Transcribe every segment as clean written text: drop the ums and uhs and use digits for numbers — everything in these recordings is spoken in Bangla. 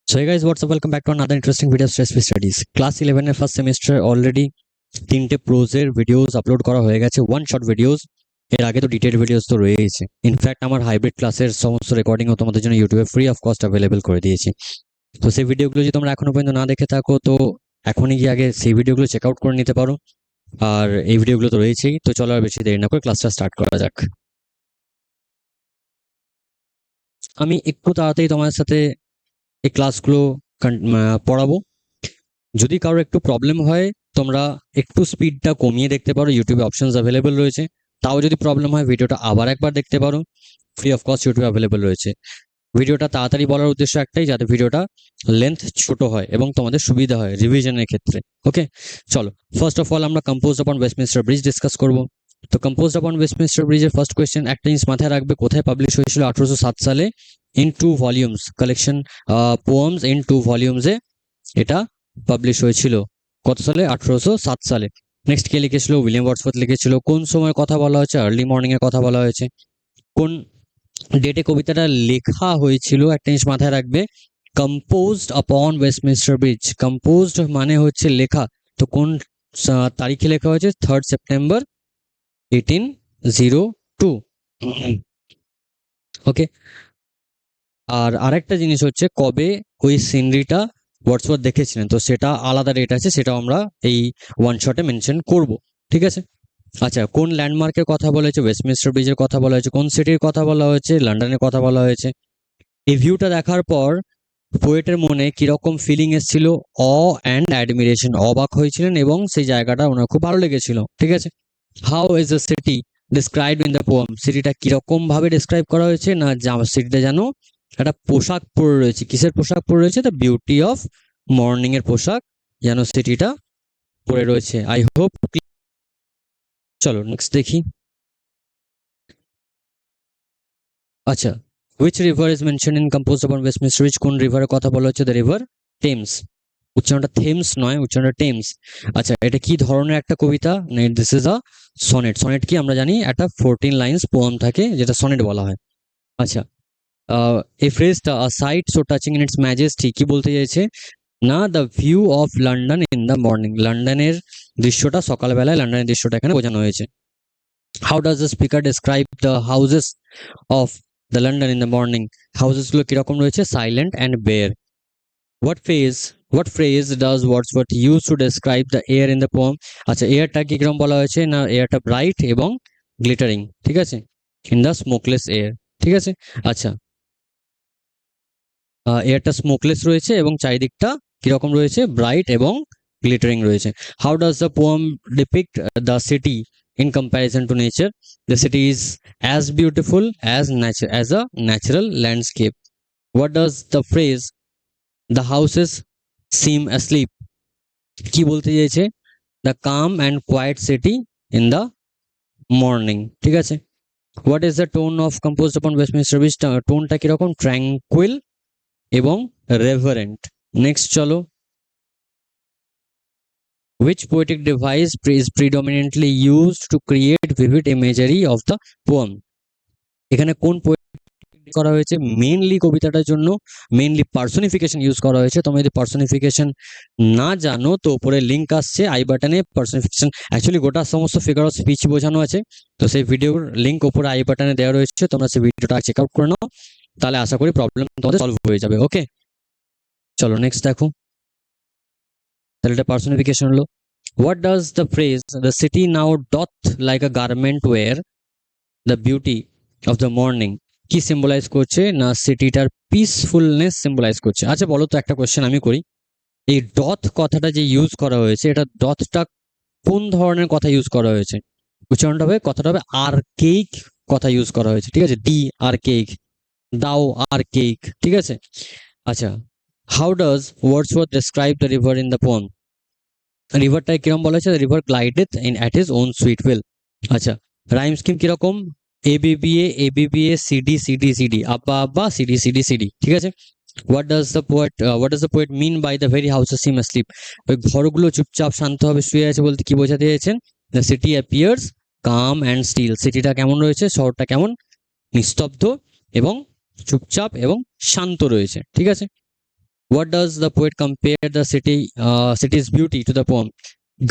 So hey guys, what's up? Welcome back to another interesting video of Stress Free Studies. Class 11 এর ফার্স্ট সেমিস্টার অলরেডি তিনটে প্রোজের ভিডিওস আপলোড করা হয়ে গেছে, ওয়ান শট ভিডিওস। এর আগে তো ডিটেইলড ভিডিওস তো রয়েছে। ইনফ্যাক্ট আমার হাইব্রিড ক্লাসের সমস্ত রেকর্ডিংও তোমাদের জন্য ইউটিউবে ফ্রি অফ কস্ট অ্যাভেলেবল করে দিয়েছি। তো সেই ভিডিওগুলো যদি তোমরা এখনো পর্যন্ত না দেখে থাকো তো এখনই গিয়ে আগে সেই ভিডিওগুলো চেক আউট করে নিতে পারো। আর এই ভিডিওগুলো তো রয়েছেই। তো চলো আর বেশি দেরি না করে ক্লাসটা স্টার্ট করা যাক। আমি একটু তাড়াতাড়ি তোমাদের সাথে এই ক্লাসগুলো পড়াবো। যদি কারোর একটু প্রবলেম হয় তোমরা একটু স্পিডটা কমিয়ে দেখতে পারো, ইউটিউবে অপশনস অ্যাভেলেবল রয়েছে। তাও যদি প্রবলেম হয় ভিডিওটা আবার একবার দেখতে পারো, ফ্রি অফ কস্ট ইউটিউবে অ্যাভেলেবল রয়েছে। ভিডিওটা তাড়াতাড়ি বলার উদ্দেশ্য একটাই, যাতে ভিডিওটা লেন্থ ছোট হয় এবং তোমাদের সুবিধা হয় রিভিশনের ক্ষেত্রে। ওকে, চলো ফার্স্ট অফ অল আমরা composed upon Westminster bridge discuss করব। তো কম্পোজড অপন ওয়েস্টমিনস্টার ব্রিজের ফার্স্ট কোয়েশ্চেন একটা জিনিস মাথায় রাখবে, কোথায় পাবলিশ হয়েছিল? 1807 সালে in 2 volumes, collection poems in 2 ভলিউমসে এটা পাবলিশ হয়েছিল। কত সালে? 1807 সালে। নেক্সট কে লিখেছিল? উইলিয়াম ওয়ার্ডসওয়ার্থ লিখেছিল। কোন সময়ের কথা বলা হয়েছে? আর্লি মর্নিং এর কথা বলা হয়েছে। কোন ডেটে কবিতাটা লেখা হয়েছিল? একটা জিনিস মাথায় রাখবে, composed upon Westminster bridge. Composed মানে হচ্ছে লেখা, তো কোন তারিখে লেখা হয়েছে? 3rd September 1802। ওকে, আর আরেকটা জিনিস হচ্ছে কবে ওই সিনারিটা ওয়ার্ডসওয়ার্থ দেখেছিলেন, তো সেটা আলাদা ডেট আছে, সেটাও আমরা এই ওয়ান শটে মেনশন করব। ঠিক আছে, আচ্ছা কোন ল্যান্ডমার্কের কথা বলা হয়েছে? ওয়েস্টমিনস্টার ব্রিজের কথা বলা হয়েছে। কোন সিটির কথা বলা হয়েছে? লন্ডনের কথা বলা হয়েছে। এই ভিউটা দেখার পর পোয়েটের মনে কিরকম ফিলিং এসেছিল? অ অ্যান্ড অ্যাডমিরেশন, অবাক হয়েছিলেন এবং সেই জায়গাটা ওনার খুব ভালো লেগেছিল। ঠিক আছে, how is the city described in the poem? সিটিটা কিরকম ভাবে ডিসক্রাইব করা হয়েছে? না সিটিটা যেন একটা পোশাক পরে রয়েছে। কিসের পোশাক পরে রয়েছে? দ্য বিউটি অফ মর্নিং এর পোশাক যেন সিটিটা পরে রয়েছে। I hope. চলো নেক্সট দেখি। আচ্ছা, which river is mentioned in composed upon Westminster Bridge? কোন রিভারের কথা বলা হচ্ছে? The river Thames. উচ্চারণটা থেমস নয়, উচ্চারণটা টেমস। আচ্ছা, এটা কি ধরনের একটা কবিতা? This is a sonnet. Sonnet কি আমরা জানি একটা 14 লাইন্স পোয়েম থাকে, যেটা সনেট বলা হয়। আচ্ছা, এই ফ্রেজটা a sight so touching in its majesty কি বলতে চাইছে? না, the view of London in the morning, লন্ডনের দৃশ্যটা সকালবেলায়, লন্ডনের দৃশ্যটা এখানে বোঝানো হয়েছে। How does the speaker describe the houses of the London in the morning? Houses গুলো কিরকম রয়েছে? Silent and bare. What phrase does Wordsworth use to describe the air in the poem? আচ্ছা, এয়ারটা কি কিরকম বলা হয়েছে? না এয়ারটা ব্রাইট এবং গ্লিটারিং। ঠিক আছে, ইন দ্য স্মোকলেস এয়ার। ঠিক আছে, আচ্ছা এয়ারটা স্মোকলেস রয়েছে এবং চারিদিকটা কিরকম রয়েছে? ব্রাইট এবং গ্লিটারিং রয়েছে। How does the poem depict the city in comparison to nature? The city is as beautiful as a natural landscape. What does the phrase the houses seem asleep কি বলতে চাইছে? The calm and quiet city in the morning. ঠিক আছে, what is the tone of composed upon Westminster Bridge? টোনটা কিরকম? ট্র্যাঙ্কুইল এবং রেভারেন্ট। নেক্সট চলো, which poetic device is predominantly used to create vivid imagery of the poem? এখানে কোন করা হয়েছে? মেইনলি কবিতাটার জন্য মেইনলি পার্সোনিফিকেশন ইউজ করা হয়েছে। তোমরা যদি পার্সোনিফিকেশন না জানো তো উপরে লিঙ্ক আসছে আই বাটনে, পার্সোনিফিকেশন অ্যাকচুয়ালি গোটা সমস্ত ফিগার অফ স্পিচ বোঝানো আছে। তো সেই ভিডিওর লিঙ্ক উপরে আই বাটনে দেওয়া রয়েছে, তোমরা সেই ভিডিওটা চেক আউট করে নাও, তাহলে আশা করি প্রবলেম তোমাদের সলভ হয়ে যাবে। ওকে, চলো নেক্সট দেখো। তাহলে এটা পার্সোনিফিকেশন হলো। What does the phrase the city now doth like a garment wear the beauty of the morning কি সিম্বলাইজ করছে? না সিটিটার পিসফুলনেস সিম্বলাইজ করছে। আচ্ছা বলো তো, একটা কোয়েশ্চেন আমি করি, এই ডথ কথাটা যে ইউজ করা হয়েছে, এটা ডথটা কোন ধরনের কথা ইউজ করা হয়েছে? উচ্চারণটা হবে, কথাটা হবে আর্কেইক কথা ইউজ করা হয়েছে। ঠিক আছে, ডি আর্কেইক, দাও আর্কেইক। ঠিক আছে, আচ্ছা how does Wordsworth describe the river in the poem? রিভারটা কিরকম বলা হয়েছে? River glideth in at his own sweet will. আচ্ছা, রাইম স্কিম কিরকম? ABBA ABBA CD CD CD, ABBA ABBA CD CD CD. ঠিক আছে, what does the poet mean by the very houses seem asleep? ওই ঘরগুলো চুপচাপ শান্তভাবে শুয়ে আছে বলতে কি বোঝাতে চেয়েছেন? the city appears calm and still, সিটিটা কেমন রয়েছে? শহরটা কেমন? নিস্তব্ধ এবং চুপচাপ এবং শান্ত রয়েছে। ঠিক আছে, What does the poet compare the city's beauty to the poem?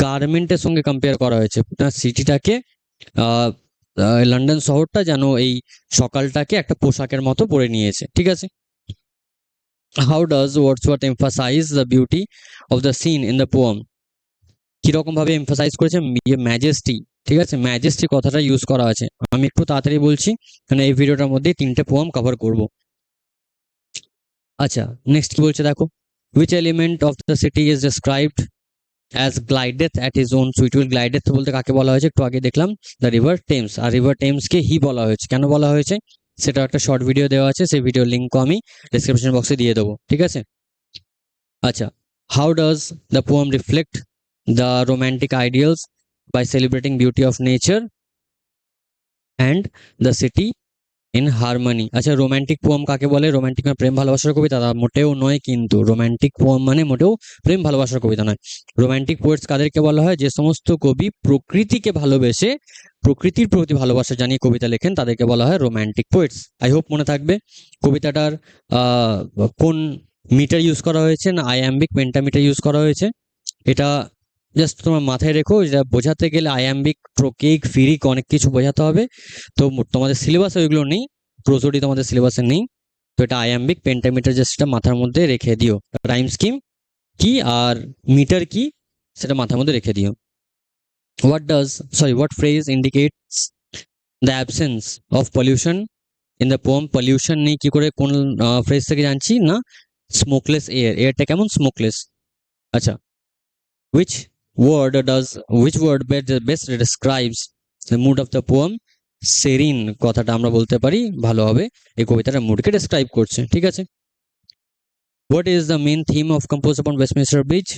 গার্মেন্টের সঙ্গে কম্পেয়ার করা হয়েছে, সিটিটাকে, লন্ডন শহরটা যেন এই সকালটাকে একটা পোশাকের মতো পরে নিয়েছে, ঠিক আছে। How does Wordsworth emphasize the beauty of the scene in the poem? কিরকম ভাবে এমফাসাইজ করেছে? ম্যাজেস্টি, ঠিক আছে, ম্যাজেস্টি কথাটা ইউজ করা আছে। আমি একটু তাড়াতাড়ি বলছি, কারণ এই ভিডিওটার মধ্যে 3টে পোয়েম কভার করব। আচ্ছা, নেক্সট কি বলছে দেখো, which element of the city is described as glideth at his own sweet will? glideth বলতে কাকে বলা হয়েছে একটু আগে দেখলাম, দ্য রিভার টেমস। আর রিভার টেমস কে হি বলা হয়েছে, কেন বলা হয়েছে সেটা একটা শর্ট ভিডিও দেওয়া আছে, সেই ভিডিও লিঙ্কও আমি ডেসক্রিপশন বক্সে দিয়ে দেবো, ঠিক আছে। আচ্ছা, how does the poem reflect the romantic ideals by celebrating beauty of nature and the city in harmony? আচ্ছা, রোম্যান্টিক পোয়েম কাকে বলে? রোম্যান্টিক মানে প্রেম ভালোবাসার কবিতা? মোটেও নয়, কিন্তু রোম্যান্টিক পোয়েম মানে মোটেও প্রেম ভালোবাসার কবিতা নয়। রোম্যান্টিক পোয়েটস কাদেরকে বলা হয়? যে সমস্ত কবি প্রকৃতিকে ভালোবেসে, প্রকৃতির প্রতি ভালোবাসা জানিয়ে কবিতা লেখেন, তাদেরকে বলা হয় রোম্যান্টিক পোয়েটস। আই হোপ মনে থাকবে। কবিতাটার কোন মিটার ইউজ করা হয়েছে? না আয়াম্বিক পেন্টামিটার ইউজ করা হয়েছে। এটা জাস্ট তোমার মাথায় রেখো, যেটা বোঝাতে গেলে আয়াম্বিক, ট্রোকেইক, ফিরিক অনেক কিছু বোঝাতে হবে। তো তোমাদের সিলেবাসে ওইগুলো নেই, প্রোসোডি তোমাদের সিলেবাসে নেই, তো এটা আয়াম্বিক পেন্টামিটার জাস্ট সেটা মাথার মধ্যে রেখে দিও। রাইম স্কিম কি আর মিটার কি সেটা মাথার মধ্যে রেখে দিও। what phrase indicates the absence of pollution in the poem? Pollution নেই কি করে, কোন ফ্রেজ থেকে জানছি না, স্মোকলেস এয়ার, এয়ারটা কেমন স্মোকলেস। আচ্ছা, which which word best describes the mood of the poem? Serene কথাটা আমরা বলতে পারি ভালো হবে, এই কবিতাটা মুডকে ডেসক্রাইব করছে, ঠিক আছে। What is the main theme of Composed upon Westminster Bridge?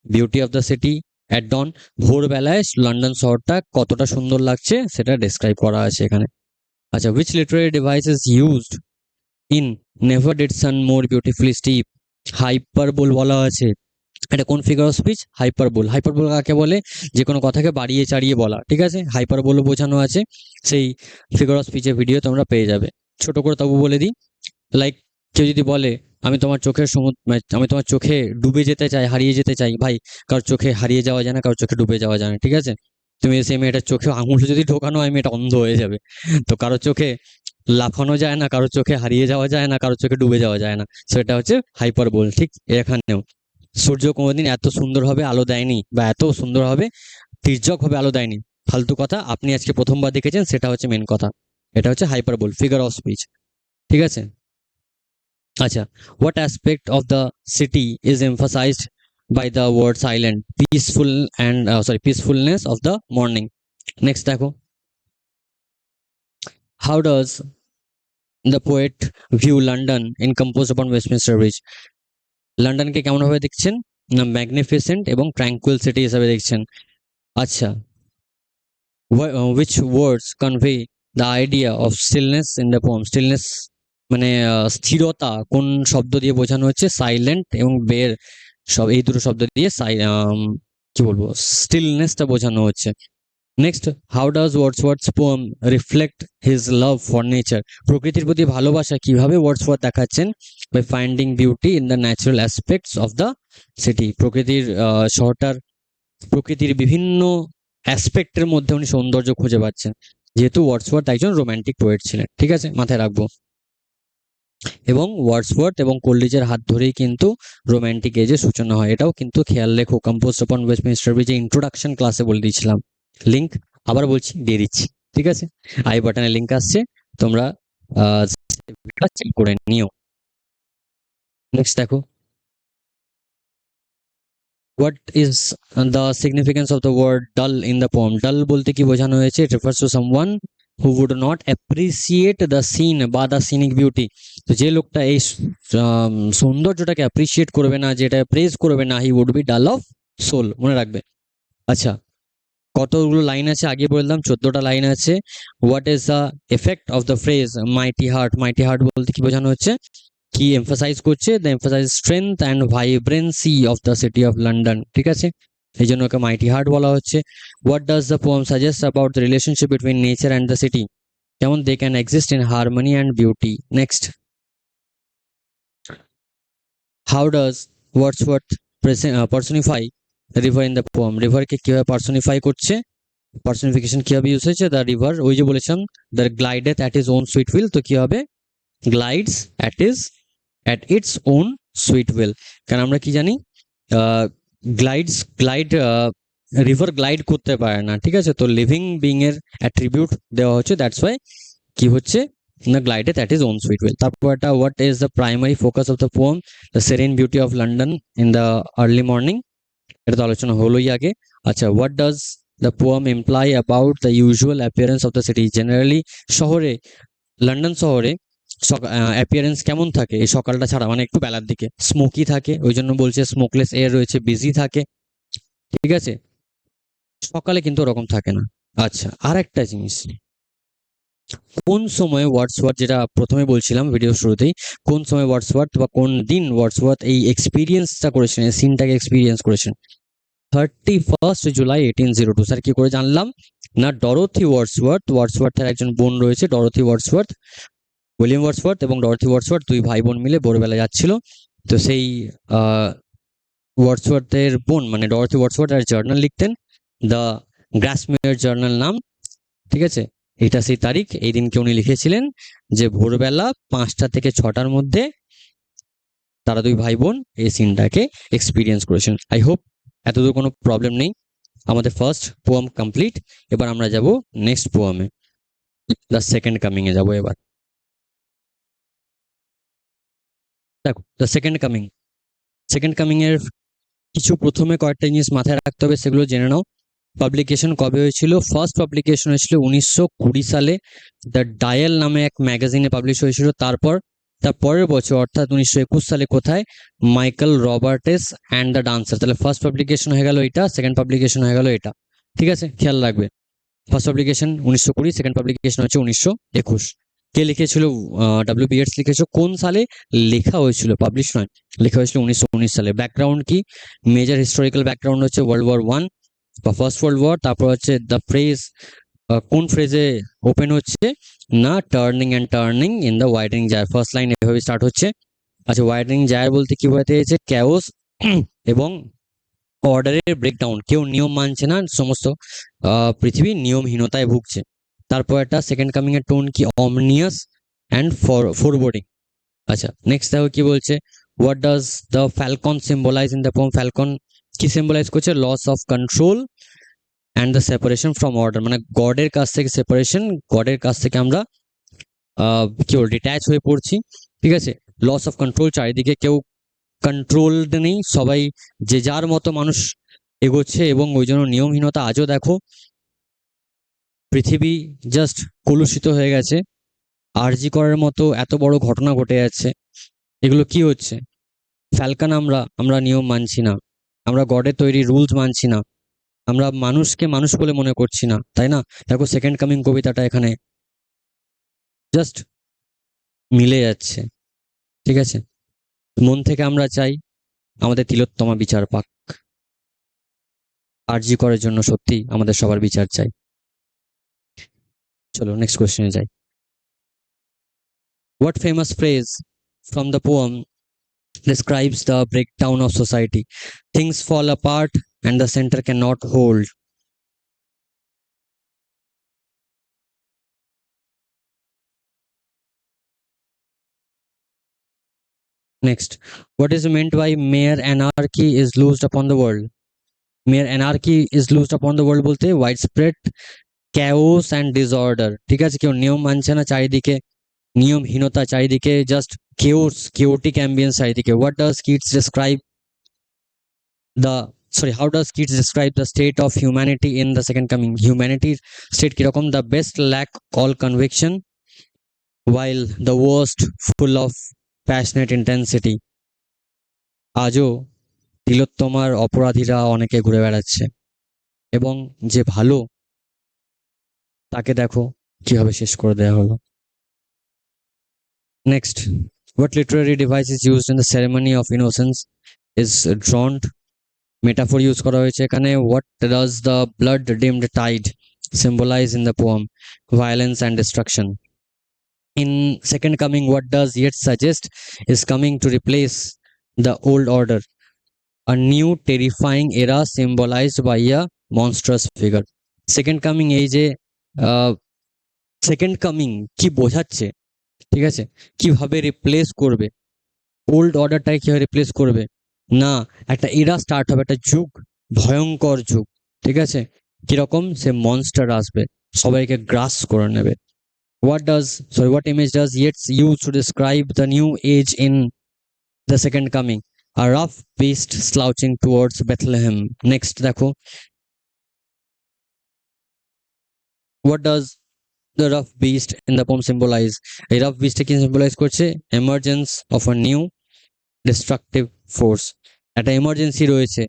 Beauty of the city at dawn. ভোরবেলায় লন্ডন শহরটা কতটা সুন্দর লাগছে সেটা ডেসক্রাইব করা আছে এখানে। আচ্ছা, which literary device is used in Never Did Sun More Beautifully Steep? Hyperbole বলা আছে। এটা কোন figure of speech? Hyperbole. Hyperbole কাকে বলে? যে কোনো কথাকে বাড়িয়ে চাড়িয়ে বলা, ঠিক আছে। হাইপারবোলও বোঝানো আছে, সেই ফিগার অফ স্পিচের ভিডিও তোমরা পেয়ে যাবে। ছোট করে তবু বলে দিই, লাইক কেউ যদি বলে আমি তোমার চোখের আমি তোমার চোখে ডুবে যেতে চাই, হারিয়ে যেতে চাই, ভাই কারোর চোখে হারিয়ে যাওয়া যায় না, কারোর চোখে ডুবে যাওয়া যায় না, ঠিক আছে। তুমি সেই মেয়েটার চোখে আঙুল যদি ঢোকানো হয় মেয়েটা অন্ধ হয়ে যাবে। তো কারোর চোখে লাফানো যায় না, কারোর চোখে হারিয়ে যাওয়া যায় না, কারোর চোখে ডুবে যাওয়া যায় না, সেটা হচ্ছে হাইপারবোল। ঠিক এখানেও সূর্য কোনোদিন এত সুন্দরভাবে আলো দেয়নি, বা এত সুন্দরভাবে তির্যকভাবে আলো দেয়নি, ফালতু কথা আপনি আজকে প্রথমবার দেখেছেন, সেটা হচ্ছে মেন কথা। এটা হচ্ছে হাইপারবোল, ফিগার অফ স্পিচ, ঠিক আছে। আচ্ছা, what aspect of the city is emphasized by the word silent? Peacefulness of the morning. Next দেখো, how does the poet view London in Composed upon Westminster Bridge? লন্ডনকে কেমন ভাবে দেখছেন? না ম্যাগনিফিসেন্ট এবং ট্র্যাঙ্কুইল সিটি হিসাবে দেখছেন। আচ্ছা, which words convey the idea of stillness in the poem? stillness মানে স্থিরতা কোন শব্দ দিয়ে বোঝানো হচ্ছে? সাইলেন্ট এবং বের, সব এই দুটো শব্দ দিয়ে কি বলবো স্টিলনেসটা বোঝানো হচ্ছে। Next, how does Wordsworth's poem reflect his love for nature? প্রকৃতির প্রতি ভালোবাসা কিভাবে ওয়ার্ডসওয়ার্থ দেখাচ্ছেন? By finding beauty in the natural aspects of the city. প্রকৃতির শহরটার প্রকৃতির বিভিন্ন অ্যাসপেক্টের মধ্যে উনি সৌন্দর্য খুঁজে পাচ্ছেন, যেহেতু ওয়ার্ডসওয়ার্থ একজন রোম্যান্টিক পোয়েট ছিলেন, ঠিক আছে, মাথায় রাখবো। এবং ওয়ার্ডসওয়ার্থ এবং কোলরিজের হাত ধরেই কিন্তু রোম্যান্টিক এজের সূচনা হয়, এটাও কিন্তু খেয়াল রেখো। কম্পোজড আপন ওয়েস্টমিনস্টার ব্রিজে ইন্ট্রোডাকশন ক্লাসে বলে দিয়েছিলাম, লিঙ্ক আবার বলছি দিয়ে দিচ্ছি, ঠিক আছে। আই বাটনে লিঙ্ক আসছে, তোমরা চেক করে নিও। নেক্সট দেখো, what is the significance of the word dull in the poem? Dull বলতে কি বোঝানো হয়েছে? It refers to someone who would not appreciate the scene বা the scenic beauty। তো যে লোকটা এই সৌন্দর্যটাকে অ্যাপ্রিসিয়েট করবে না, যেটা প্রেজ করবে না, he would be dull of soul, মনে রাখবে। আচ্ছা, কতগুলো লাইন আছে আগে বললাম, 14টা লাইন আছে। What is the effect of the phrase mighty heart? Mighty heart বলতে কি বোঝানো হচ্ছে? কি এমফাসাইজ করছে? The emphasise strength and vibrancy of the city of London, ঠিক আছে, এই জন্য ওকে মাইটি হার্ট বলা হচ্ছে। What does the poem suggest about the relationship between nature and the city? যেমন they can exist in harmony and beauty. Next, how does Wordsworth personify river in the poem? রিভারকে কিভাবে পার্সনিফাই করছে, পার্সনিফিকেশন কিভাবে ইউজ হয়েছে? দ্য রিভার, ওই যে বলেছিলাম, the glideth at is own sweet will, তো কি হবে? Glides at its own sweet will. কারণ আমরা কি জানি, গ্লাইড রিভার গ্লাইড করতে পারে না, ঠিক আছে? তো লিভিং বিং এর অ্যাট্রিবিউট দেওয়া হচ্ছে, দ্যাটস ওয়াই কি হচ্ছে না, glideth at is own sweet will. তারপর একটা, what is the primary focus of the poem? The serene beauty of London in the early morning, এটা তো আলোচনা হলোই আগে। আচ্ছা, what does the poem imply about the usual appearance of the city? Generally শহরে, লন্ডন শহরে অ্যাপিয়ারেন্স কেমন থাকে এই সকালটা ছাড়া, মানে একটু বেলার দিকে স্মোকি থাকে, ওই জন্য বলছে স্মোকলেস এয়ার রয়েছে, বিজি থাকে, ঠিক আছে? সকালে কিন্তু ওরকম থাকে না। আচ্ছা, আর একটা জিনিস, কোন সময় ওয়ার্ডসওয়ার্থ, যেটা প্রথমে বলছিলাম ভিডিও শুরুতেই, কোন সময় ওয়ার্ডসওয়ার্থ বা কোন দিন ওয়ার্ডসওয়ার্থ এই এক্সপিরিয়েন্সটা করেছেন, এই সিনটাকে এক্সপিরিয়েন্স করেছেন? 31 জুলাই 1802। স্যার কি করে জানলাম? না, ডরোথি ওয়ার্ডসওয়ার্থের একজন বোন রয়েছে, ডরোথি ওয়ার্ডসওয়ার্থ, উইলিয়াম ওয়ার্ডসওয়ার্থ এবং ডরোথি ওয়ার্ডসওয়ার্থ দুই ভাই বোন মিলে ভোরবেলা যাচ্ছিল। তো সেই ওয়ার্ডসওয়ার্থের বোন মানে ডরোথি ওয়ার্ডসওয়ার্থ আর জার্নাল লিখতেন, দ্য গ্রাসমেয়ার জার্নাল নাম, ঠিক আছে? এটা সেই তারিখ, এই দিনকে উনি লিখেছিলেন যে ভোরবেলা 5টা থেকে 6টার মধ্যে তারা দুই ভাই বোন এই সিনটাকে এক্সপিরিয়েন্স করেছেন। আই হোপ এতদূর কোনো প্রবলেম নেই। আমাদের ফার্স্ট পোয়েম কমপ্লিট। এবার আমরা যাব নেক্সট পোয়েমে, দ্য সেকেন্ড কামিং এ যাব এবার। দেখো, দ্য সেকেন্ড কামিং এর কিছু প্রথমে কয়েকটা জিনিস মাথায় রাখতে হবে, সেগুলো জেনে নাও। পাবলিকেশন কবে হয়েছিল? ফার্স্ট পাবলিকেশন হয়েছিল 1920 সালে, দ্য ডায়াল নামে এক ম্যাগাজিনে পাবলিশ হয়েছিল। তার পরের বছর অর্থাৎ 1921 সালে কোথায়? Michael Robartes and the dancer. তাহলে ফার্স্ট পাবলিকেশন হয়ে গেল এটা, সেকেন্ড পাবলিকেশন হয়ে গেল এটা, ঠিক আছে? খেয়াল রাখবে, ফার্স্ট পাবলিকেশন 1920, সেকেন্ড পাবলিকেশন হচ্ছে 1921। কে লিখেছিল? ডব্লিউ.বি. ইয়েটস লিখেছিল। কোন সালে লেখা হয়েছিল? পাবলিশ নয়, লেখা হয়েছিল 1919 সালে। ব্যাকগ্রাউন্ড কি? মেজর হিস্টোরিক্যাল ব্যাকগ্রাউন্ড হচ্ছে ওয়ার্ল্ড ওয়ার 1 বা ফার্স্ট ওয়ার্ল্ড ওয়ার। তারপর হচ্ছে দ্য ফ্রেজ, কোন ফ্রেজে ওপেন হচ্ছে না, turning in the widening gyre, first line এভাবে স্টার্ট হচ্ছে। আচ্ছা, ওয়াইডেনিং জায়ার বলতে কি বোঝাতে চেয়েছে? ক্যাওস এবং অর্ডারের ব্রেকডাউন, কেউ নিয়ম মানছে না, সমস্ত পৃথিবী নিয়মহীনতায় ভুগছে। তারপর একটা সেকেন্ড কামিং এর টোন কি? Ominous and foreboding. আচ্ছা, নেক্সট দেখো কি বলছে, what does the falcon symbolize in the poem? Falcon কি সিম্বলাইজ করছে? Loss of control and the separation from order, মানে গডের কাছ থেকে সেপারেশন, গডের কাছ থেকে আমরা কি বল, ডিট্যাচ হয়ে পড়ছি, ঠিক আছে? লস অফ কন্ট্রোল, চারিদিকে কেউ কন্ট্রোলড নেই, সবাই যে যার মতো মানুষ এগোচ্ছে, এবং ওই জন্য নিয়মহীনতা। আজও দেখো পৃথিবী জাস্ট কলুষিত হয়ে গেছে, আরজি করার মতো এত বড় ঘটনা ঘটে যাচ্ছে, এগুলো কি হচ্ছে? ফ্যালকন, আমরা নিয়ম মানছি না, আমরা গডের তৈরি রুলস মানছি না, আমরা মানুষকে মানুষ বলে মনে করছি না, তাই না? দেখো সেকেন্ড কামিং কবিতাটা এখানে জাস্ট মিলে যাচ্ছে, ঠিক আছে? মন থেকে আমরা চাই আমাদের তিলোত্তমা বিচার পাক, আরজি করার জন্য সত্যি আমাদের সবার বিচার চাই। চলো নেক্সট কোশ্চেনে যাই। What famous phrase from the poem describes the breakdown of society? Things fall apart and the center cannot hold. Next, what is meant by mere anarchy is loosed upon the world? Mere anarchy is loosed upon the world বলতে widespread chaos and disorder, ঠিক আছে? কেউ নিয়ম মানছে না, চারিদিকে নিয়মহীনতা, চারিদিকে জাস্ট chaotic ambience চারিদিকে। What does Keats describe how does Keats describe the state of humanity in the second coming? Humanityর স্টেট কিরকম? The best lack all conviction while the worst full of passionate intensity. আজও তিলোত্তমার অপরাধীরা অনেকে ঘুরে বেড়াচ্ছে, এবং যে ভালো তাকে দেখো কিভাবে শেষ করে দেওয়া হলো। Next, what literary device is used in the ceremony of innocence is drawn? Metaphor use করা হয়েছে এখানে। what does the blood dimmed tide symbolize in the poem? Violence and destruction. In second coming, what does Yeats suggest is coming to replace the old order, a new terrifying era symbolized by a monstrous figure. Second coming, এই যে সেকেন্ড কামিং কি বোঝাচ্ছে, ঠিক আছে, কিভাবে রিপ্লেস করবে, ওল্ড অর্ডারটাকে কিভাবে রিপ্লেস করবে, না একটা এরা স্টার্ট হবে, একটা যুগ, ভয়ঙ্কর যুগ, ঠিক আছে, কিরকম, সে মনস্টার আসবে, সবাইকে গ্রাস করে নেবে। What image does Yeats use to describe the new age in the second coming? A rough beast slouching towards Bethlehem. Next দেখো, what does the rough beast in the poem symbolize? এই rough beast কি symbolize করছে? Emergence of a new destructive force. একটা এমার্জেন্সি রয়েছে,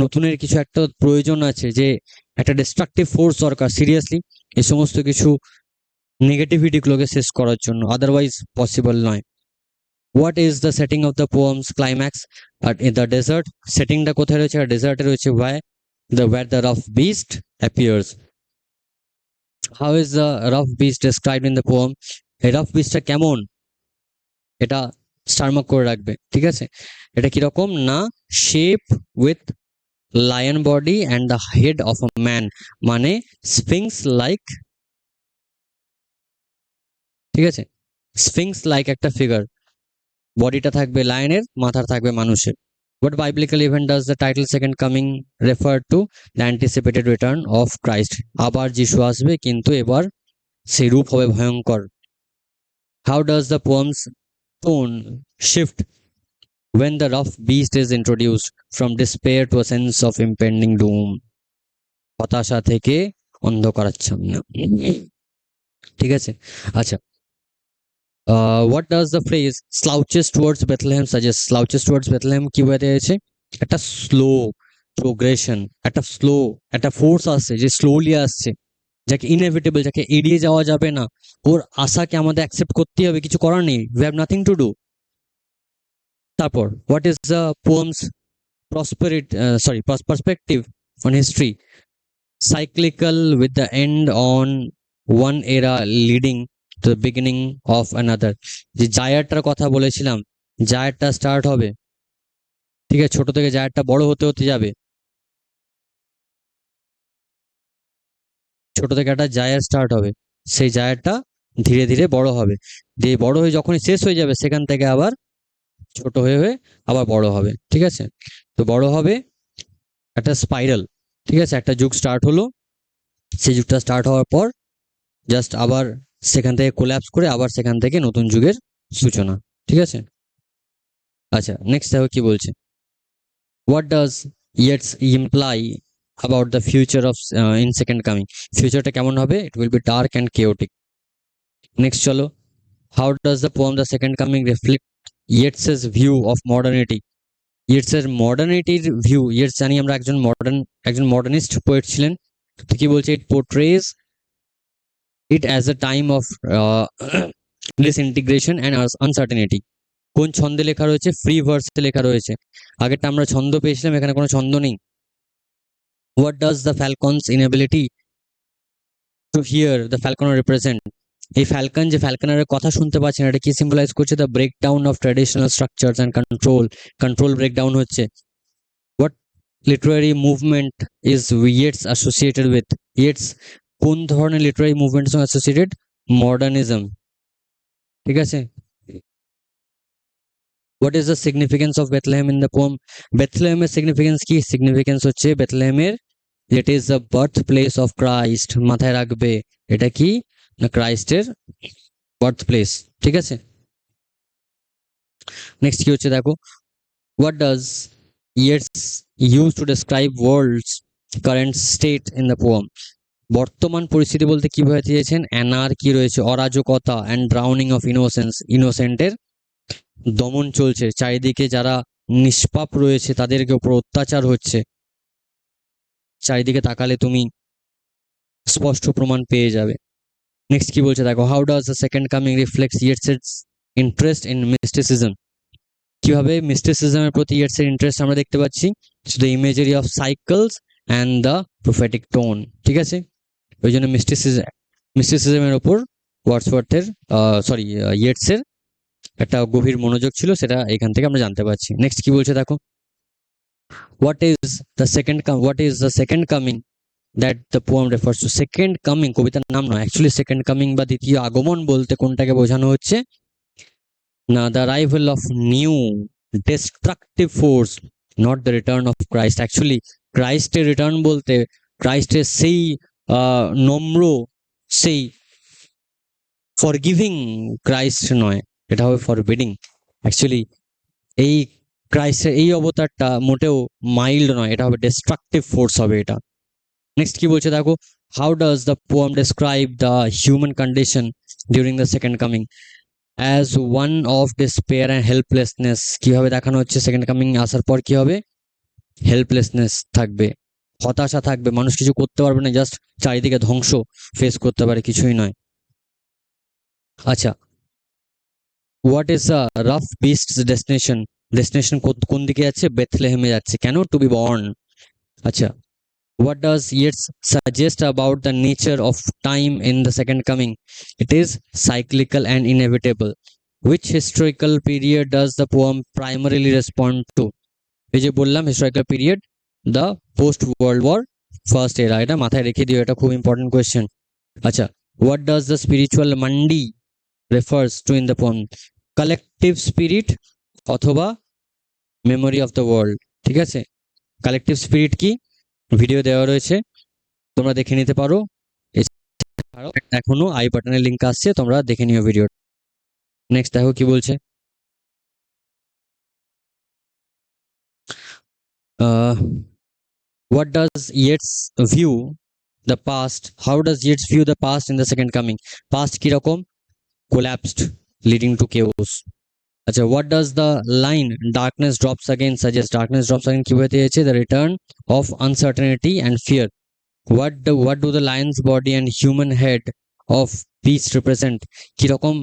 নতুনের কিছু একটা প্রয়োজন আছে, যে একটা ডিস্ট্রাকটিভ ফোর্স দরকার সিরিয়াসলি, এই সমস্ত কিছু নেগেটিভিটি গুলোকে শেষ করার জন্য, আদারওয়াইজ পসিবল নয়। What is the setting of the poem's climax? আর ইন দ্য ডেজার্ট, সেটিংটা কোথায় রয়েছে? আর ডেজার্টে রয়েছে where the rough beast appears. How is the rough beast described in the poem? এই rough beastটা কেমন, এটা স্টার মার্ক করে রাখবে, ঠিক আছে। এটা কিরকম, না shape with lion body and the head of a man, মানে স্ফিংস লাইক, ঠিক আছে, স্ফিংস লাইক একটা ফিগার, বডিটা থাকবে লায়নের, মাথা থাকবে মানুষের। What biblical event does the title second coming refer to? The anticipated return of Christ. আবার যিশু আসবে, কিন্তু এবার সেই রূপ হবে ভয়ঙ্কর। How does the poem's tone shift when the rough beast is introduced from despair to a sense of impending doom? হতাশা থেকে অন্ধকারাচ্ছন্ন, ঠিক আছে। আচ্ছা, what does the phrase slouches towards Bethlehem suggest? Slouches towards Bethlehem কি বোঝাতে চাইছে? একটা স্লো প্রোগ্রেশন, একটা ফোর্স আসছে, যে স্লোলি আসছে, যাকে ইনএভিটেবল, যাকে এড়িয়ে যাওয়া যাবে না, ওর আশাকে আমাদের অ্যাকসেপ্ট করতেই হবে, কিছু করার নেই, we have nothing to do. তারপর what is the poem's perspective on history? Cyclical, with the end on one era leading to the beginning of another. যে জায়ারটার কথা বলেছিলাম, জায়ারটা স্টার্ট হবে, ঠিক আছে, ছোট থেকে জায়ারটা বড় হতে হতে যাবে, ছোট থেকে একটা জায়ার স্টার্ট হবে, সেই জায়ারটা ধীরে ধীরে বড় হবে, দিয়ে বড় হয়ে যখনই শেষ হয়ে যাবে, সেখান থেকে আবার ছোট হয়ে হয়ে আবার বড় হবে, ঠিক আছে। তো বড় হবে একটা স্পাইরাল, ঠিক আছে, একটা যুগ স্টার্ট হলো, সেই যুগটা স্টার্ট হওয়ার পর জাস্ট আবার সেখান থেকে কোল্যাপস করে আবার সেখান থেকে নতুন যুগের সূচনা, ঠিক আছে। আচ্ছা, নেক্সট দেখো কি বলছে। What does Yeats imply about the future of in second coming? ফিউচারটা কেমন হবে? It will be dark and chaotic. Next চলো, how does the poem the second coming reflect Yeats's view of modernity? ইয়েটসের মডার্নিটির ভিউ, ইয়েটস জানি আমরা একজন মডার্নিস্ট পোয়েট ছিলেন, তো কি বলছে? It portrays it as a time of disintegration and uncertainty. কোন ছন্দে লেখা রয়েছে? ফ্রি ভার্সে লেখা রয়েছে, আগেরটা আমরা ছন্দ পেয়েছিলাম, এখানে কোনো ছন্দ নেই। What does the falcon's inability to hear the falconer represent? এই ফ্যালকন, যে ফ্যালকনারের কথা শুনতে পাচ্ছে না, এটা কি সিম্বলাইজ করছে? The breakdown of traditional structures and control breakdown হচ্ছে। What literary movement is Yeats associated with? Yeats কোন ধরনের লিটারারি মুভমেন্টের সঙ্গে অ্যাসোসিয়েটেড? মডার্নিজম, ঠিক আছে। What is the significance of Bethlehem in the poem? বেথলেহেমের সিগনিফিকেন্স কি? সিগনিফিকেন্স হচ্ছে বেথলেহেমের, it is the birthplace of Christ. মাথায় রাখবে, এটা কি না ক্রাইস্টের বার্থ প্লেস, ঠিক আছে। নেক্সট কি হচ্ছে দেখো, what does Yeats use to describe world's current state in the poem? বর্তমান পরিস্থিতি বলতে কি বোঝাতে চেয়েছেন? অ্যানার্কি রয়েছে, অরাজকতা, অ্যান্ড ড্রাউনিং অফ ইনোসেন্স, ইনোসেন্টের দমন চলছে, চারিদিকে যারা নিষ্পাপ রয়েছে তাদেরকে উপর অত্যাচার হচ্ছে, চারিদিকে তাকালে তুমি স্পষ্ট প্রমাণ পেয়ে যাবে। নেক্সট কি বলছে দেখো, how does the second coming reflects ইয়েটসের ইন্টারেস্ট ইন মিস্টিসিজম? কিভাবে মিস্টিসিজমের প্রতি ইয়েটসের ইন্টারেস্ট আমরা দেখতে পাচ্ছি? The imagery of cycles and the prophetic tone, ঠিক আছে। ওই জন্য মিস্টিসিজমের ওপর ওয়ার্ডসওয়ার্থের ইয়েটসের একটা গভীর মনোযোগ ছিল, সেটা এখান থেকে আমরা জানতে পারছি। নেক্সট কি বলছে দেখো, what is the second coming that the poem refers to? Second coming কবিতার নাম নয়, অ্যাকচুয়ালি সেকেন্ড কামিং বা দ্বিতীয় আগমন বলতে কোনটাকে বোঝানো হচ্ছে না, the arrival of new destructive force, not the return of Christ. Actually ক্রাইস্টের রিটার্ন বলতে ক্রাইস্টের সেই নম্র, সেই ফরগিভিং ক্রাইস্ট নয়, এটা হবে ফরবিডিং। অ্যাকচুয়ালি এই ক্রাইস্টের এই অবতারটা মোটেও মাইল্ড নয়, এটা হবে ডিস্ট্রাকটিভ ফোর্স হবে এটা। নেক্সট কি বলছে দেখো, how does the poem describe the human condition during the second coming as one of despair and helplessness? কিভাবে দেখানো হচ্ছে সেকেন্ড কামিং আসার পর কি হবে? হেল্পলেসনেস থাকবে, হতাশা থাকবে, মানুষ কিছু করতে পারবে না, জাস্ট চারিদিকে ধ্বংস ফেস করতে পারে, কিছুই নয়। আচ্ছা, what is the rough beast's destination? Destination কোন দিকে যাচ্ছে? বেথলেহেমে যাচ্ছে। কেন? টু বি বর্ন। আচ্ছা, what does Yeats suggest about the nature of time in the second coming? It is cyclical and inevitable. Which historical period does the poem primarily respond to? এই যে বললাম historical period, the post world war first era, এটা মাথায় রেখে দিও, এটা খুব ইম্পর্টেন্ট কোয়েশ্চেন। আচ্ছা, what does the spiritus mundi refers to in the poem? Collective spirit অথবা মেমোরি অফ দ্য ওয়ার্ল্ড। ঠিক আছে, কালেকটিভ স্পিরিট কি, ভিডিও দেওয়া রয়েছে, তোমরা দেখে নিতে পারো। এছাড়াও এখনো আই বাটনের লিঙ্ক আসছে, তোমরা দেখে নিও ভিডিও। নেক্সট দেখো কি বলছে, what does Yeats view the past? How does Yeats view the past in the second coming? Past কিরকম? Collapsed, leading to chaos. আচ্ছা, what does the line darkness drops again suggest? Darkness drops again কি বোঝাতে চাইছে? The return of uncertainty and fear. What do the lion's body and human head of beast represent? কিরকম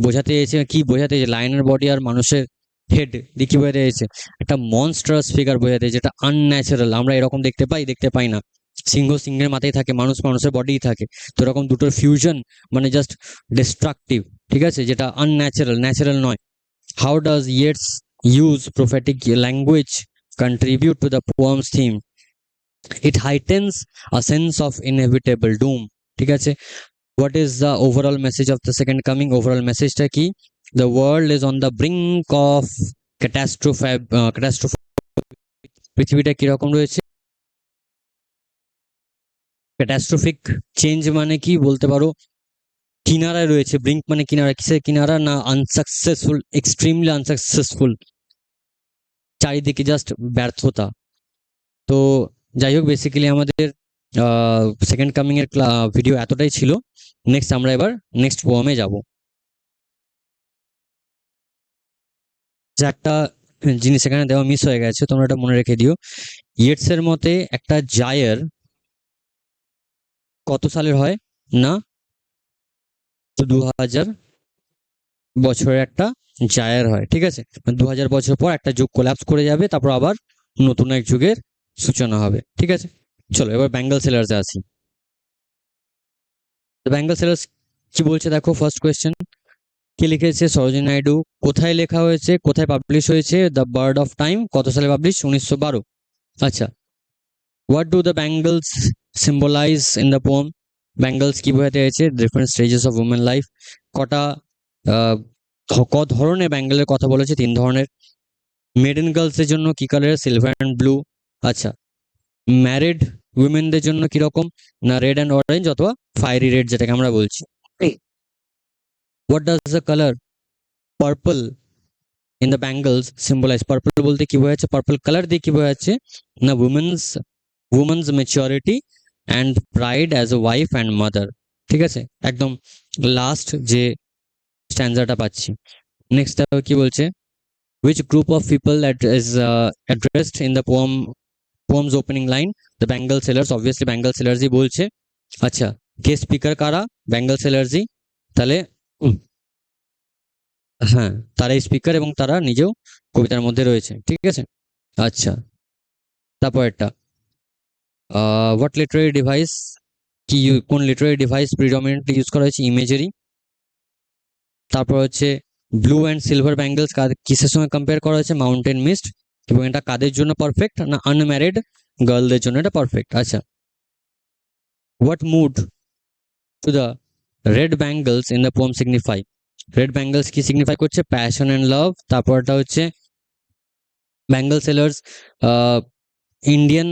বোঝাতে চাইছে, কি বোঝাতে চাইছে? লায়নের বডি আর মানুষের হেড দিয়ে কি বোঝাতে চাইছে? একটা মনস্টারাস ফিগার বোঝাতে চাইছে, যেটা আনন্যাচারাল। আমরা এরকম দেখতে পাই না। সিংহ সিংহের মাথায় থাকে, মানুষ মানুষের বডিই থাকে। তো এরকম দুটোর ফিউশন মানে জাস্ট ডিস্ট্রাকটিভ, ঠিক আছে, যেটা আনন্যাচারাল, ন্যাচারাল নয়। How does Yeats use prophetic language contribute to the poem's theme? It heightens a sense of inevitable doom. ঠিক আছে, what is the overall message of the second coming? Overall মেসেজটা কি? The world is on the brink of catastrophe. পৃথিবীটা কিরকম রয়েছে? ক্যাটাস্ট্রফিক চেঞ্জ মানে কি বলতে পারো? কিনারায় রয়েছে। ব্রিঙ্ক মানে কিনারা, কিসের কিনারা? না, আনসাকসেসফুল, এক্সট্রিমলি আনসাকসেসফুল, চারিদিকে জাস্ট ব্যর্থতা। তো যাই হোক, বেসিক্যালি আমাদের সেকেন্ড কামিং এর ভিডিও এতটাই ছিল। নেক্সট আমরা এবার নেক্সট পোয়েমে যাব। যে একটা জিনিস এখানে দেওয়া মিস হয়ে গেছে, তোমরা এটা মনে রেখে দিও। ইয়েটস এর মতে একটা জায়ার কত সালের হয়? না, 2000 বছরের একটা জায়ার হয়। ঠিক আছে, 2000 বছর পর একটা যুগ কোল্যাপস করে যাবে, তারপর আবার নতুন এক যুগের সূচনা হবে। ঠিক আছে, চলো এবার বেঙ্গল সেলার্সে আসি। বেঙ্গল সেলার্স কি বলছে দেখো, ফার্স্ট কোয়েশ্চেন, কে লিখেছে? সরোজিনী নাইডু। কোথায় লেখা হয়েছে, কোথায় পাবলিশ হয়েছে? The bird of time. কত সালে পাবলিশ? 1912। আচ্ছা, what do the bangles symbolize in the poem? Bangles কি বোঝাতে চাইছে? Different stages of women life. কটা ক ধরনের ব্যাঙ্গলের কথা বলেছে? 3 ধরনের। মেডেন গার্লসের জন্য কি কালারের? Silver and blue. আচ্ছা, ম্যারিড উইমেনদের জন্য কিরকম? না, রেড অ্যান্ড অরেঞ্জ অথবা ফায়ারি রেড, যেটাকে আমরা বলছি। What does the colour purple in the bangles symbolize? Purple বলতে কি বোঝাচ্ছে? পার্পল কালার দিয়ে কি বোঝাচ্ছে? না, women's maturity and pride as a wife and mother. ঠিক আছে, একদম লাস্ট যে স্ট্যান্ডারটা পাচ্ছি। নেক্সট দেখো কি বলছে, which group of people that is addressed in the poem's opening line? The Bengal sailors. Obviously Bengal sailors ই বলছে। আচ্ছা, কে স্পিকার কারা? বেঙ্গল সেলার্সই। তাহলে হ্যাঁ, তারাই স্পিকার এবং তারা নিজেও কবিতার মধ্যে রয়েছে। ঠিক আছে, আচ্ছা, তারপর একটা হোয়াট লিটারারি ডিভাইস কি, কোন লিটারারি ডিভাইস প্রিডমিনেন্টলি ইউজ করা হয়েছে? ইমেজারি। তারপর হচ্ছে ব্লু অ্যান্ড সিলভার ব্যাঙ্গেলস কিসের সঙ্গে কম্পেয়ার করা হয়েছে? Mountain mist. এবং এটা কাদের জন্য পারফেক্ট? না আনম্যারিড গার্লদের জন্য এটা পারফেক্ট। আচ্ছা, what mood to the red bangles in the poem signify? Red bangles কি সিগনিফাই করছে? Passion and love. তারপরটা হচ্ছে ব্যাঙ্গেল সেলার্স ইন্ডিয়ান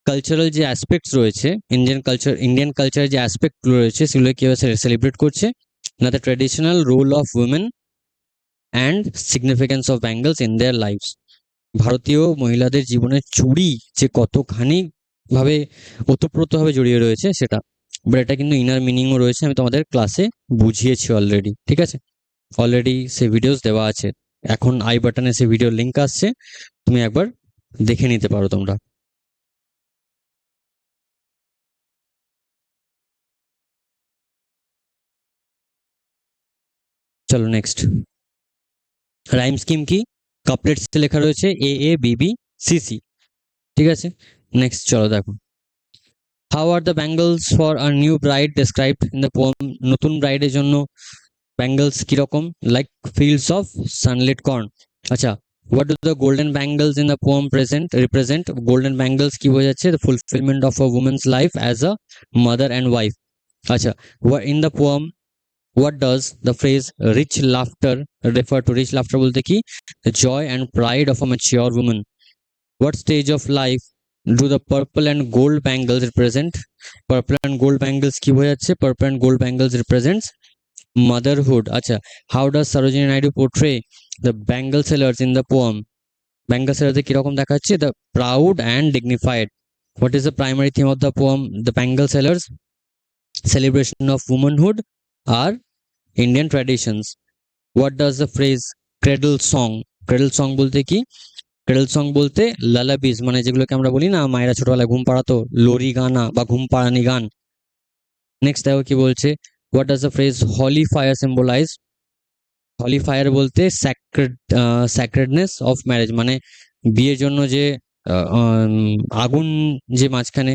কালচারাল যে অ্যাসপেক্টস রয়েছে, ইন্ডিয়ান কালচারের যে অ্যাসপেক্টগুলো রয়েছে সেগুলো কীভাবে সেলিব্রেট করছে? না the traditional role of women and significance of bangles in their lives. ভারতীয় মহিলাদের জীবনে চুড়ি যে কতখানি ভাবে ওতপ্রোতভাবে জড়িয়ে রয়েছে সেটা, বাট এটা কিন্তু ইনার মিনিংও রয়েছে, আমি তোমাদের ক্লাসে বুঝিয়েছি অলরেডি। ঠিক আছে, অলরেডি সে ভিডিওস দেওয়া আছে, এখন আই বাটনে সে ভিডিও লিঙ্ক আসছে, তুমি একবার দেখে নিতে পারো তোমরা। চলো নেক্সট, রাইম স্কিম কি? কাপলেটসে লেখা রয়েছে A A B B C C. ঠিক আছে, নেক্সট চলো দেখো, how are the bangles for a new bride described in the poem? নতুন ব্রাইডের জন্য ব্যাঙ্গলস কিরকম? Like fields of sunlit corn. আচ্ছা, what do the golden bangles in the poem represent? Golden bangles কি বোঝাচ্ছে? The fulfilment of a women's life as a mother and wife. আচ্ছা, in the poem what does the phrase rich laughter refer to? Rich laughter বলতে কি? The joy and pride of a mature woman. What stage of life do the purple and gold bangles represent? Purple and gold bangles কি বোঝাচ্ছে? Purple and gold bangles represents motherhood. আচ্ছা, how does Sarojini Naidu portray the bangle sellers in the poem? Bangle sellers কিরকম দেখাচ্ছে? The proud and dignified. What is the primary theme of the poem? The bangle sellers celebration of womanhood or Indian traditions. What does the phrase cradle song? Cradle song বলতে কি? cradle song বলতে লালাবিজ, মানে যেগুলোকে আমরা বলি না মায়েরা ছোটবেলায় ঘুম পাড়াতো, লোরি গানা বা ঘুম পাড়ানি গান। নেক্সট দেখো কি বলছে, what does the phrase holy fire symbolize? holy fire বলতে sacredness of marriage, মানে বিয়ের জন্য যে আগুন যে মাঝখানে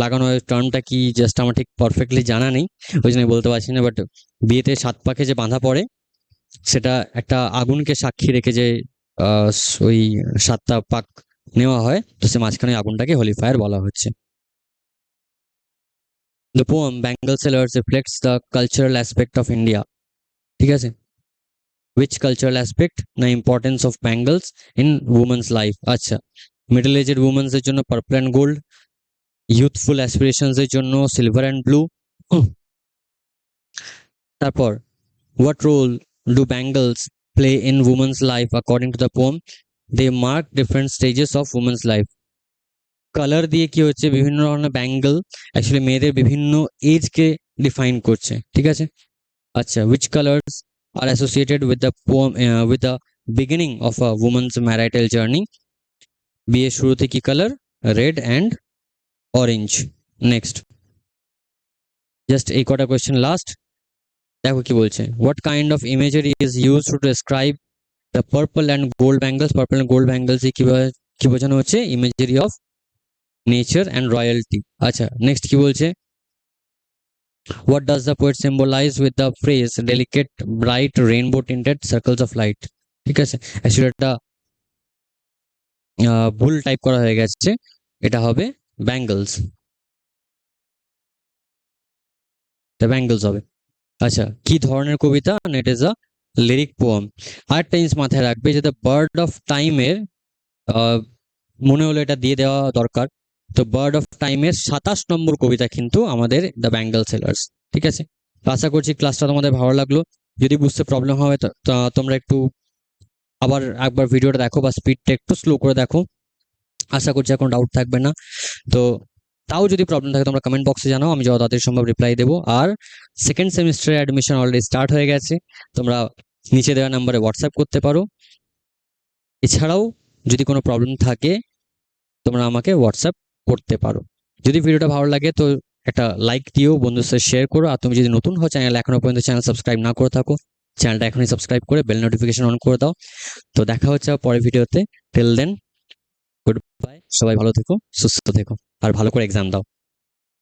লাগানো হয়, টার্মটা কি জাস্ট আমার ঠিক পারফেক্টলি জানা নেই, ওই জন্য বলতে পারছি না, বাট বিয়েতে 7 পাকে যে বাঁধা পড়ে সেটা একটা আগুনকে সাক্ষী রেখে যে ওই 7টা পাক নেওয়া হয়, তো সে মাঝখানে আগুনটাকে হোলি ফায়ার বলা হচ্ছে। The poem Bangle Sellers reflects the cultural aspect of India. ঠিক আছে, which cultural aspect? The importance of bangles in women's life. আচ্ছা, মিডল এজের women's এর জন্য purple and gold, youthful aspirations এর জন্য সিলভার অ্যান্ড ব্লু। তারপর what role do bangles play in women's life according to the poem? They mark different stages of women's life. Colour দিয়ে কি হচ্ছে, বিভিন্ন ধরনের ব্যাঙ্গেল অ্যাকচুয়ালি মেয়েদের বিভিন্ন এজকে ডিফাইন করছে। ঠিক আছে, আচ্ছা, which colors are associated with the poem with the beginning of a woman's marital journey? বিয়ের শুরুতে কি colour? Red and orange. Next, just এই কটা কোয়েশ্চেন লাস্ট। দেখো কি বলছে, what kind of imagery is used to describe the purple and gold bangles? Purple and gold bangles কি বোঝানো হচ্ছে? imagery of nature and royalty. আচ্ছা, নেক্সট কি বলছে, what does the poet symbolize with the phrase delicate bright rainbow tinted circles of light? ঠিক আছে, অ্যাকচুয়ালি এটা ভুল টাইপ করা হয়ে গেছে, এটা হবে ব্যাঙ্গলস, এটা ব্যাঙ্গলস হবে। আচ্ছা, কি ধরনের কবিতা? It is a lyric poem. আরেকটা জিনিস মাথায় রাখবে, যে দ্য বার্ড অফ টাইমের মনে হলো এটা দিয়ে দেওয়া দরকার, তো বার্ড অফ টাইমের 27 নম্বর কবিতা কিন্তু আমাদের দ্য ব্যাঙ্গল সেলার্স। ঠিক আছে, আশা করছি ক্লাসটা তোমাদের ভালো লাগলো। যদি বুঝতে প্রবলেম হয় তো তোমরা একটু আবার একবার ভিডিওটা দেখো বা স্পিডটা একটু স্লো করে দেখো, আশা করছি এখন ডাউট থাকবে না। তো তাও যদি প্রবলেম থাকে তোমরা কমেন্ট বক্সে জানাও, আমি যত তাড়াতাড়ি সম্ভব রিপ্লাই দেবো। আর সেকেন্ড সেমিস্টারের অ্যাডমিশন অলরেডি স্টার্ট হয়ে গেছে, তোমরা নিচে দেওয়া নাম্বারে হোয়াটসঅ্যাপ করতে পারো। এছাড়াও যদি কোনো প্রবলেম থাকে তোমরা আমাকে হোয়াটসঅ্যাপ করতে পারো। যদি ভিডিওটা ভালো লাগে তো একটা লাইক দিও, বন্ধুদের সাথে শেয়ার করো। আর তুমি যদি নতুন হও চ্যানেল এখনো পর্যন্ত চ্যানেল সাবস্ক্রাইব না করে থাকো, চ্যানেলটা এখনই সাবস্ক্রাইব করে বেল নোটিফিকেশন অন করে দাও। তো দেখা হচ্ছে পরের ভিডিওতে। টিল দেন গুড বাই, সবাই ভালো থেকো, সুস্থ থেকো আর ভালো করে এক্সাম দাও।